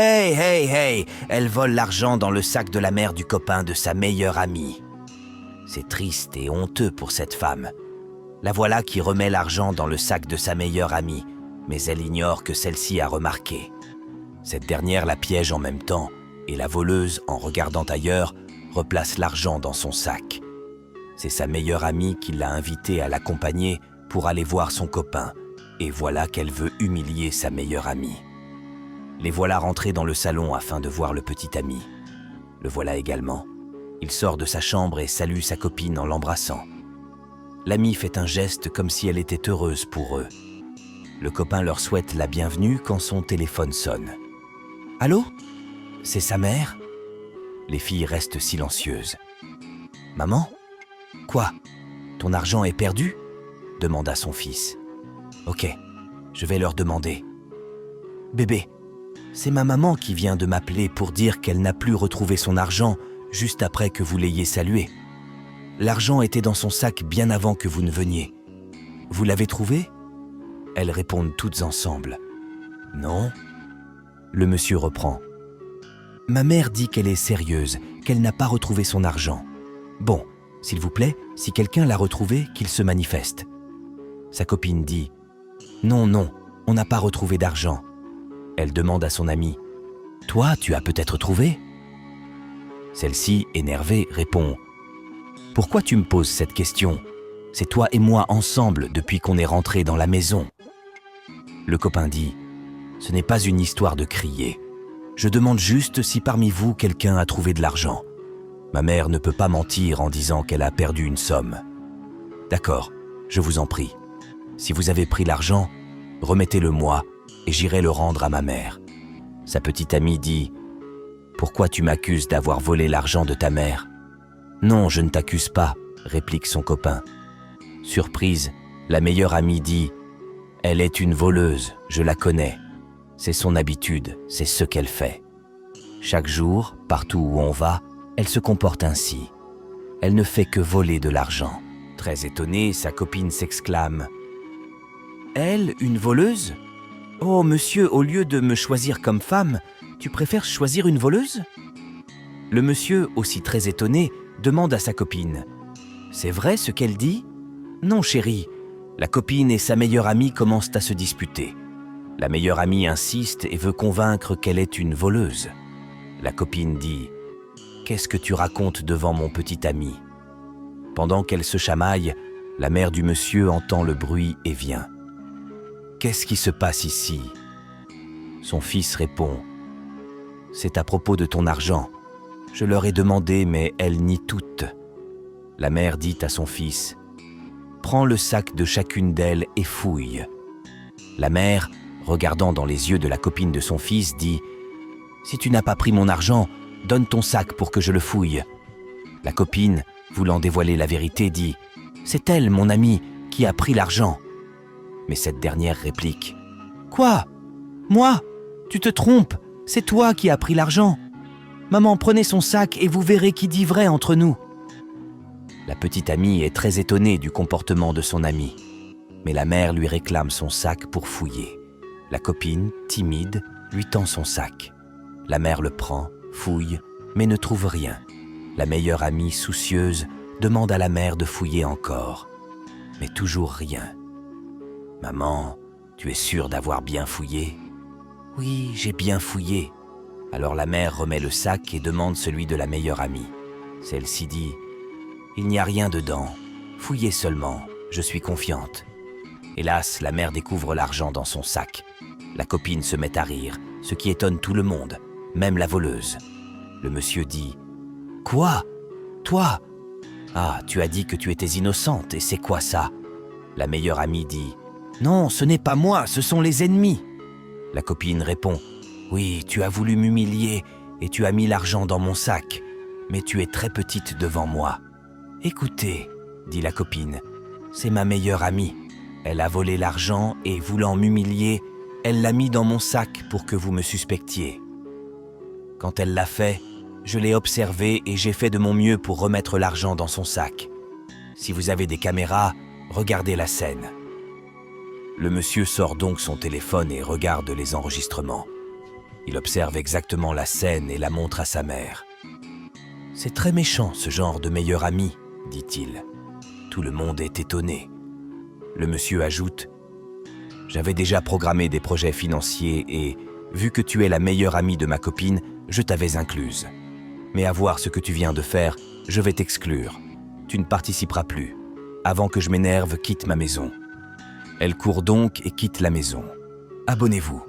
Hey, hey, hey! Elle vole l'argent dans le sac de la mère du copain de sa meilleure amie. C'est triste et honteux pour cette femme. La voilà qui remet l'argent dans le sac de sa meilleure amie, mais elle ignore que celle-ci a remarqué. Cette dernière la piège en même temps, et la voleuse, en regardant ailleurs, replace l'argent dans son sac. C'est sa meilleure amie qui l'a invitée à l'accompagner pour aller voir son copain, et voilà qu'elle veut humilier sa meilleure amie. Les voilà rentrés dans le salon afin de voir le petit ami. Le voilà également. Il sort de sa chambre et salue sa copine en l'embrassant. L'amie fait un geste comme si elle était heureuse pour eux. Le copain leur souhaite la bienvenue quand son téléphone sonne. « Allô ? C'est sa mère ?» Les filles restent silencieuses. « Maman ? Quoi ? Ton argent est perdu ? » demanda son fils. « Ok, je vais leur demander. »« Bébé, c'est ma maman qui vient de m'appeler pour dire qu'elle n'a plus retrouvé son argent juste après que vous l'ayez salué. L'argent était dans son sac bien avant que vous ne veniez. Vous l'avez trouvé ? » Elles répondent toutes ensemble. « Non. » Le monsieur reprend. « Ma mère dit qu'elle est sérieuse, qu'elle n'a pas retrouvé son argent. Bon, s'il vous plaît, si quelqu'un l'a retrouvé, qu'il se manifeste. » Sa copine dit « Non, non, on n'a pas retrouvé d'argent. » Elle demande à son amie « Toi, tu as peut-être trouvé ?» Celle-ci, énervée, répond « Pourquoi tu me poses cette question ? C'est toi et moi ensemble depuis qu'on est rentrés dans la maison. » Le copain dit « Ce n'est pas une histoire de crier. Je demande juste si parmi vous quelqu'un a trouvé de l'argent. Ma mère ne peut pas mentir en disant qu'elle a perdu une somme. D'accord, je vous en prie. Si vous avez pris l'argent, remettez-le-moi et j'irai le rendre à ma mère. » Sa petite amie dit « Pourquoi tu m'accuses d'avoir volé l'argent de ta mère ?»« Non, je ne t'accuse pas, » réplique son copain. Surprise, la meilleure amie dit « Elle est une voleuse, je la connais. C'est son habitude, c'est ce qu'elle fait. Chaque jour, partout où on va, elle se comporte ainsi. Elle ne fait que voler de l'argent. » Très étonnée, sa copine s'exclame « Elle, une voleuse ? Oh, monsieur, au lieu de me choisir comme femme, tu préfères choisir une voleuse ?» Le monsieur, aussi très étonné, demande à sa copine « C'est vrai ce qu'elle dit ? » « Non, chérie. » La copine et sa meilleure amie commencent à se disputer. La meilleure amie insiste et veut convaincre qu'elle est une voleuse. La copine dit « Qu'est-ce que tu racontes devant mon petit ami ?» Pendant qu'elle se chamaille, la mère du monsieur entend le bruit et vient. « Qu'est-ce qui se passe ici ?» Son fils répond « C'est à propos de ton argent. Je leur ai demandé, mais elles nient toutes. » La mère dit à son fils « Prends le sac de chacune d'elles et fouille. » La mère, regardant dans les yeux de la copine de son fils, dit « Si tu n'as pas pris mon argent, donne ton sac pour que je le fouille. » La copine, voulant dévoiler la vérité, dit « C'est elle, mon amie, qui a pris l'argent. » Mais cette dernière réplique « Quoi ? Moi ? Tu te trompes, c'est toi qui as pris l'argent. Maman, prenez son sac et vous verrez qui dit vrai entre nous. » La petite amie est très étonnée du comportement de son amie. Mais la mère lui réclame son sac pour fouiller. La copine, timide, lui tend son sac. La mère le prend, fouille, mais ne trouve rien. La meilleure amie, soucieuse, demande à la mère de fouiller encore. Mais toujours rien. « Maman, tu es sûre d'avoir bien fouillé ? » « Oui, j'ai bien fouillé. » Alors la mère remet le sac et demande celui de la meilleure amie. Celle-ci dit « Il n'y a rien dedans. Fouillez seulement, je suis confiante. » Hélas, la mère découvre l'argent dans son sac. La copine se met à rire, ce qui étonne tout le monde, même la voleuse. Le monsieur dit « Quoi ? Toi ? Ah, tu as dit que tu étais innocente, et c'est quoi ça ?» La meilleure amie dit « Non, ce n'est pas moi, ce sont les ennemis. » La copine répond « Oui, tu as voulu m'humilier et tu as mis l'argent dans mon sac, mais tu es très petite devant moi. » « Écoutez, » dit la copine, « c'est ma meilleure amie. Elle a volé l'argent et, voulant m'humilier, elle l'a mis dans mon sac pour que vous me suspectiez. Quand elle l'a fait, je l'ai observée et j'ai fait de mon mieux pour remettre l'argent dans son sac. Si vous avez des caméras, regardez la scène. » Le monsieur sort donc son téléphone et regarde les enregistrements. Il observe exactement la scène et la montre à sa mère. « C'est très méchant, ce genre de meilleur ami, » dit-il. Tout le monde est étonné. Le monsieur ajoute « J'avais déjà programmé des projets financiers et, vu que tu es la meilleure amie de ma copine, je t'avais incluse. Mais à voir ce que tu viens de faire, je vais t'exclure. Tu ne participeras plus. Avant que je m'énerve, quitte ma maison. » Elle court donc et quitte la maison. Abonnez-vous.